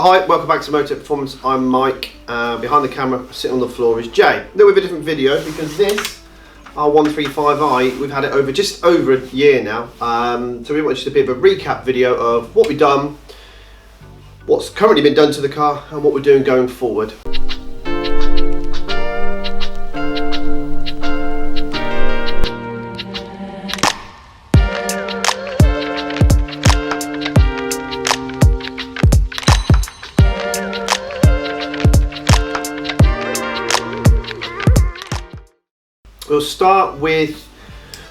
Hi, welcome back to Motech Performance. I'm Mike. Behind the camera, sitting on the floor is Jay. A little bit of a different video because this, our 135i, we've had it just over a year now. So we want just a bit of a recap video of what we've done, what's currently been done to the car, and what we're doing going forward. We'll start with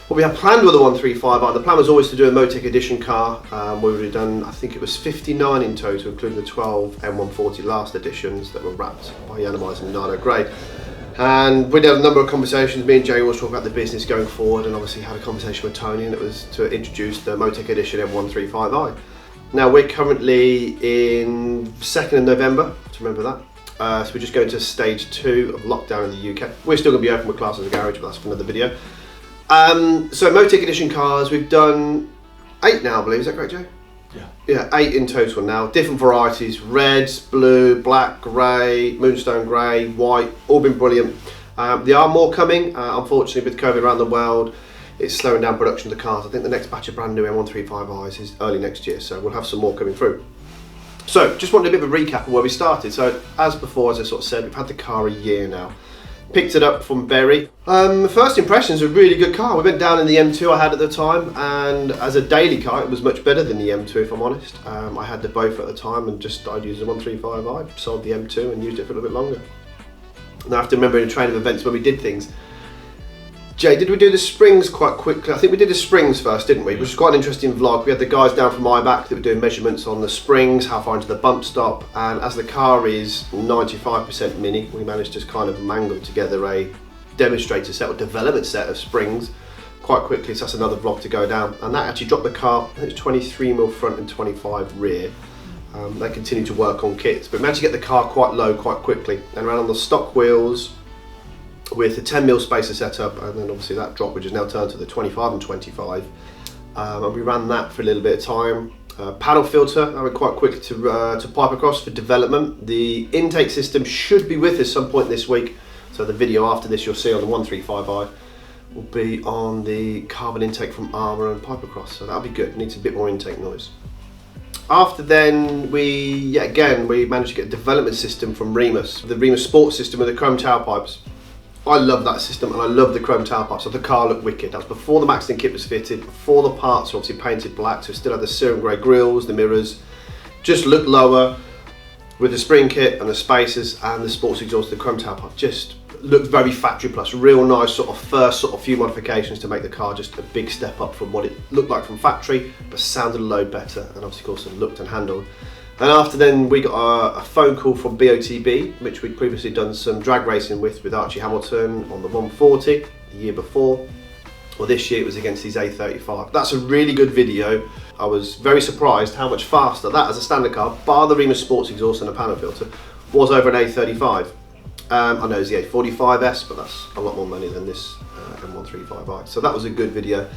what we had planned with the 135i. The plan was always to do a Motech edition car. We would have done, I think it was 59 in total, including the 12 M140 last editions that were wrapped by Yanamais in Nano Grey. And we had a number of conversations. Me and Jay always talk about the business going forward, and obviously had a conversation with Tony, and it was to introduce the Motech edition M135i. Now we're currently in 2nd of November, to remember that. So we're just going to stage 2 of lockdown in the UK. We're still going to be open with class as a garage, but that's for another video. So Motech edition cars, we've done 8 now, I believe. Is that correct, Jay? Yeah, 8 in total now. Different varieties: reds, blue, black, grey, moonstone grey, white. All been brilliant. There are more coming. Unfortunately, with COVID around the world, it's slowing down production of the cars. I think the next batch of brand new M135i's is early next year, so we'll have some more coming through. So, just wanted a bit of a recap of where we started. So, as before, as I sort of said, we've had the car a year now. Picked it up from Berry. First impressions, a really good car. We went down in the M2 I had at the time, and as a daily car, it was much better than the M2, if I'm honest. I had the both at the time, and just I'd used the 135i, sold the M2, and used it for a little bit longer. And I have to remember in a train of events when we did things. Jay, did we do the springs quite quickly? I think we did the springs first, didn't we? Which was quite an interesting vlog. We had the guys down from Eibach that were doing measurements on the springs, how far into the bump stop, and as the car is 95% mini, we managed to kind of mangle together a demonstrator set or development set of springs quite quickly, so that's another vlog to go down. And that actually dropped the car, I think it's 23mm front and 25 rear. They continue to work on kits, but we managed to get the car quite low quite quickly and ran on the stock wheels with a 10mm spacer setup, and then obviously that drop, which is now turned to the 25 and 25. And we ran that for a little bit of time. Panel filter, I went quite quickly to Pipercross for development. The intake system should be with us some point this week, so the video after this you'll see on the 135i will be on the carbon intake from Armour and Pipercross, so that'll be good. Needs a bit more intake noise. After then, we managed to get a development system from Remus, the Remus Sport system with the chrome tailpipes. I love that system, and I love the chrome tailpipe, so the car looked wicked. That was before the Maxton kit was fitted, before the parts were obviously painted black, so it still had the serum grey grills, the mirrors, just looked lower with the spring kit and the spacers and the sports exhaust, the chrome tailpipe just looked very factory plus. Real nice sort of first sort of few modifications to make the car just a big step up from what it looked like from factory, but sounded a load better, and obviously also looked and handled. And after then we got a phone call from BOTB, which we'd previously done some drag racing with Archie Hamilton on the 140 the year before. Well, this year it was against his A35. That's a really good video. I was very surprised how much faster that, as a standard car, bar the Remus Sports exhaust and a panel filter, was over an A35. I know it's the A45S, but that's a lot more money than this M135i. So that was a good video.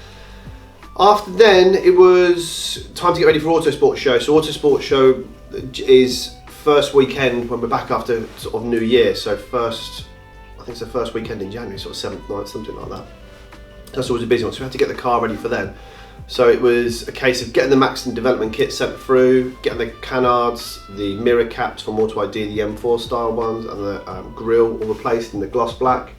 After then, it was time to get ready for Autosport Show. So Autosport Show is first weekend when we're back after sort of New Year. So I think it's the first weekend in January, sort of 7th, 9th, something like that. That's always a busy one, so we had to get the car ready for then. So it was a case of getting the Maxton development kit sent through, getting the canards, the mirror caps from Auto ID, the M4 style ones, and the grill all replaced in the gloss black.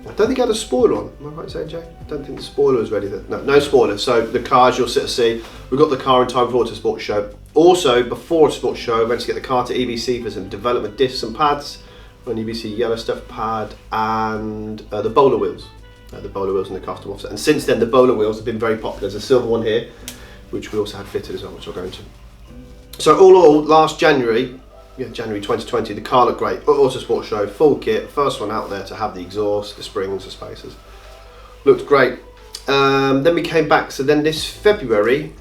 I don't think it had a spoiler on. Am I right saying, Jay? I don't think the spoiler was ready then. No spoiler. So the cars you'll see, we got the car in time for Autosport Show. Also, before Autosport Show, we managed to get the car to EBC for some development discs and pads, an EBC yellow stuff pad, and the Bola wheels. The Bola wheels and the custom offset. And since then, the Bola wheels have been very popular. There's a silver one here, which we also had fitted as well, which I'll go into. So all, last January, January 2020, the car looked great. Autosport Show, full kit, first one out there to have the exhaust, the springs, the spacers. Looked great. Then we came back, so then this February,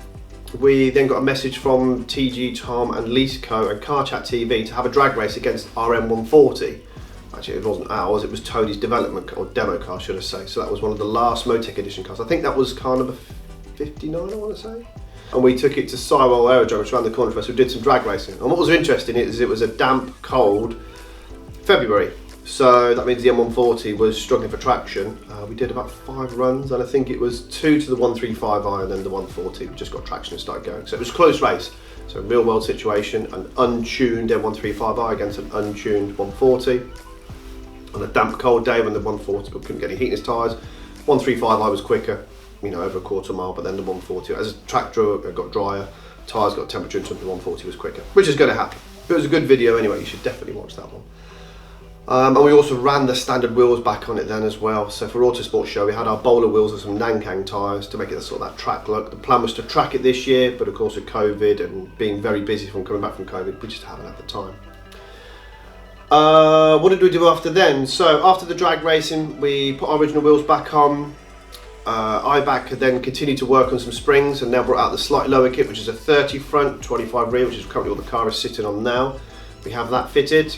we then got a message from TG, Tom and Leaseco and Car Chat TV to have a drag race against our M140. Actually, it wasn't ours, it was Tony's development, or demo car, should I say. So that was one of the last Motech edition cars. I think that was kind of a 59, I want to say. and we took it to Sywell Aerodrome, which is around the corner for us. We did some drag racing, and what was interesting is it was a damp, cold February, so that means the M140 was struggling for traction. We did about 5 runs, and I think it was 2 to the 135i and then the 140. We just got traction and started going. So it was a close race. So real world situation, an untuned M135i against an untuned 140 on a damp, cold day when the 140 couldn't get any heat in his tyres. 135i was quicker, you know, over a quarter mile, but then the 140, as the track got drier, tyres got temperature, and the 140 was quicker, which is going to happen. But it was a good video anyway. You should definitely watch that one. And we also ran the standard wheels back on it then as well. So for Autosport Show, we had our Bola wheels and some Nankang tyres to make it sort of that track look. The plan was to track it this year, but of course with COVID and being very busy from coming back from COVID, we just haven't had the time. What did we do after then? So after the drag racing, we put our original wheels back on. Eibach had then continued to work on some springs and now brought out the slightly lower kit, which is a 30 front, 25 rear, which is currently what the car is sitting on now. We have that fitted.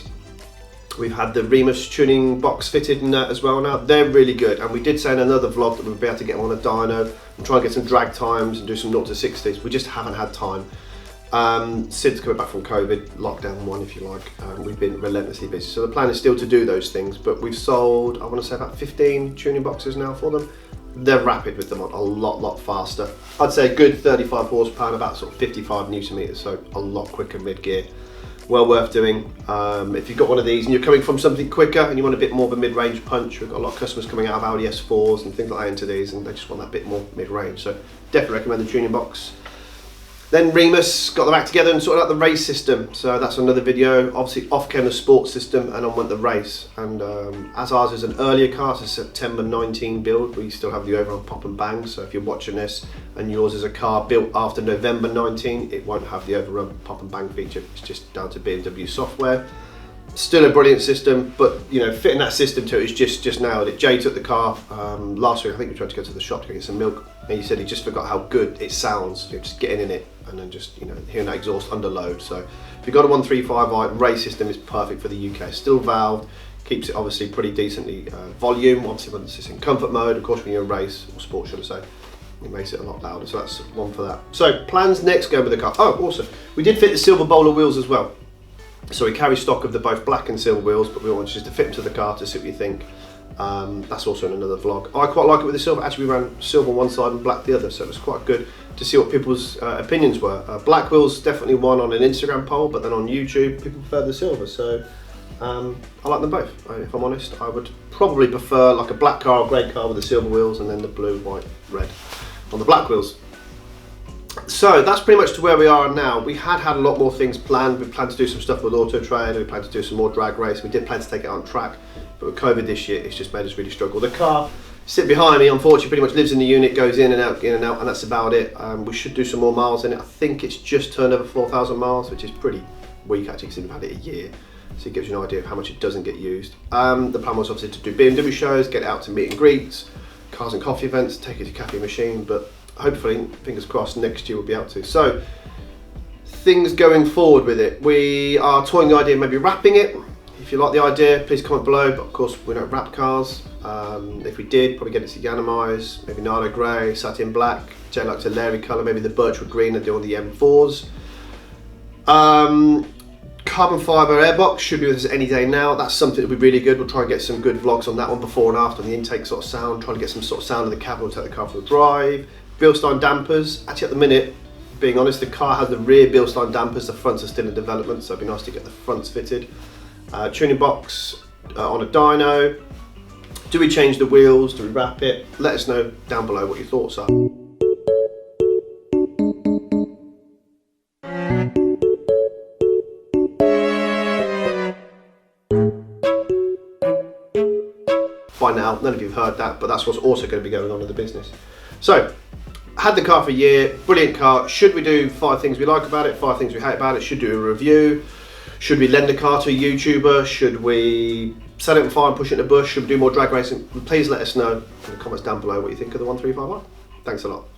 We've had the Remus tuning box fitted in that as well now. They're really good, and we did say in another vlog that we'd be able to get them on a dyno and try and get some drag times and do some 0 to 60s. We just haven't had time. Sid's coming back from COVID, lockdown 1 if you like. We've been relentlessly busy. So the plan is still to do those things, but we've sold, I want to say about 15 tuning boxes now for them. They're rapid with them on, a lot faster. I'd say a good 35 horsepower and about sort of 55 Newton meters, so a lot quicker mid-gear. Well worth doing. If you've got one of these and you're coming from something quicker and you want a bit more of a mid-range punch, we've got a lot of customers coming out of Audi S4s and things like that into these, and they just want that bit more mid-range. So definitely recommend the tuning box. Then Remus got their act together and sorted out the race system. So that's another video. Obviously off came the sports system and on went the race. And as ours is an earlier car, it's a September 19 build, we still have the overall pop and bang. So if you're watching this and yours is a car built after November 19, it won't have the overrun pop and bang feature. It's just down to BMW software. Still a brilliant system, but you know, fitting that system to it is just nailed it. Jay took the car last week. I think we tried to go to the shop to get some milk, and he said he just forgot how good it sounds. You know, just getting in it and then just, you know, hearing that exhaust under load. So if you've got a 135i, race system is perfect for the UK. Still valved, keeps it obviously pretty decently volume. Obviously when it's in comfort mode, of course when you're in race or sport, should I say, it makes it a lot louder. So that's one for that. So plans next go with the car. Oh, also we did fit the silver Bola wheels as well. So we carry stock of the both black and silver wheels, but we wanted just to fit them to the car to see what you think. That's also in another vlog. I quite like it with the silver. Actually, we ran silver on one side and black the other, so it was quite good to see what people's opinions were. Black wheels definitely won on an Instagram poll, but then on YouTube, people prefer the silver. So I like them both. If I'm honest, I would probably prefer like a black car or grey car with the silver wheels, and then the blue, white, red on the black wheels. So that's pretty much to where we are now. We had a lot more things planned. We planned to do some stuff with Auto Trade. We planned to do some more drag race. We did plan to take it on track, but with COVID this year, it's just made us really struggle. The car sit behind me, unfortunately, pretty much lives in the unit, goes in and out, and that's about it. We should do some more miles in it. I think it's just turned over 4,000 miles, which is pretty weak actually, because we've had it a year. So it gives you an idea of how much it doesn't get used. The plan was obviously to do BMW shows, get it out to meet and greets, cars and coffee events, take it to Cafe Machine, but hopefully, fingers crossed, next year we'll be able to. So, things going forward with it. We are toying the idea of maybe wrapping it. If you like the idea, please comment below, but of course we don't wrap cars. If we did, probably get it cyanomised, maybe Nardo Grey, satin black, Jay likes a Larry colour, maybe the birchwood green that do on the M4s. Carbon fibre airbox should be with us any day now. That's something that would be really good. We'll try and get some good vlogs on that one before and after, on the intake sort of sound, try to get some sort of sound in the cabin. We'll take the car for the drive. Bilstein dampers. Actually, at the minute, being honest, the car has the rear Bilstein dampers. The fronts are still in development, so it'd be nice to get the fronts fitted. Tuning box on a dyno. Do we change the wheels? Do we wrap it? Let us know down below what your thoughts are. By now, none of you have heard that, but that's what's also going to be going on in the business. So, had the car for a year, brilliant car. Should we do 5 things we like about it, 5 things we hate about it? Should do a review? Should we lend a car to a YouTuber? Should we set it on fire and push it in a bush? Should we do more drag racing? Please let us know in the comments down below what you think of the 135i. Thanks a lot.